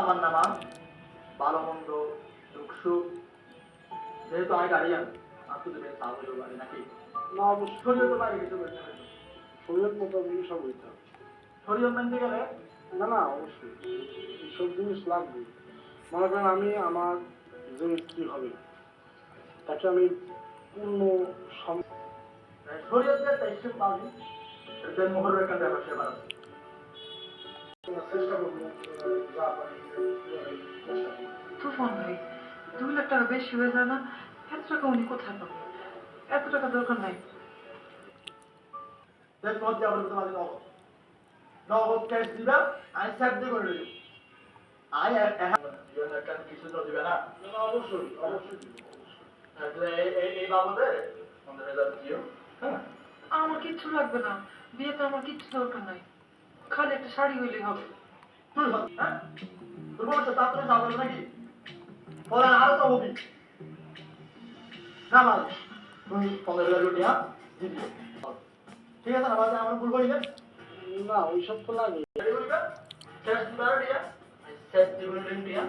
আমার নামা ভালো মন্দ দুঃখ সুখ যেহেতু আমি গার্ডিয়ান আর তো দেবেন সাহায্য বাড়ি নাকি না অবশ্যই শরীয়ত বাইরে কিছু করতে হবে শরীর মোতাবেক সব হইতে হবে। শরীয়ত মানতে গেলে না না অবশ্যই এইসব জিনিস লাগবে। মনে করেন আমি আমার যে স্ত্রী হবে তাকে আমি পূর্ণ শরীয়তের তেইশে পাবি এদের মোহরের কাছে আবার সেবার আছে চেষ্টা করবো যা পারি তুফান ভাই 2 লাখ টাকা বেশি হয়ে যায় না? এত টাকা উনি কোথায় পাবে? এত টাকা দরকার নাই। যে তোমার যে আবার তোমাদের নগদ ক্যাশ দিবা আমি স্যাপ দিয়ে করে দেবো আই একটা কিছু তো দিবে না অবশ্যই অবশ্যই তাহলে এই বাবদে 15,000 দিও হ্যাঁ আমার কিচ্ছু লাগবে না, বিয়েতে আমার কিচ্ছু দরকার নাই, খালি একটা শাড়ি হইলেই হবে। তুই হ্যাঁ তোর বলছে তাড়াতাড়ি যাবে নাকি বলে আরো তো হবি না মাল তুমি 15,000 রুপিয়া দিয়ে দিও ঠিক আছে না বাজে আমার ভুল করি না না ওইসব তো লাগে ক্যাশ দিবা দিয়া সেট দিবেন দিয়া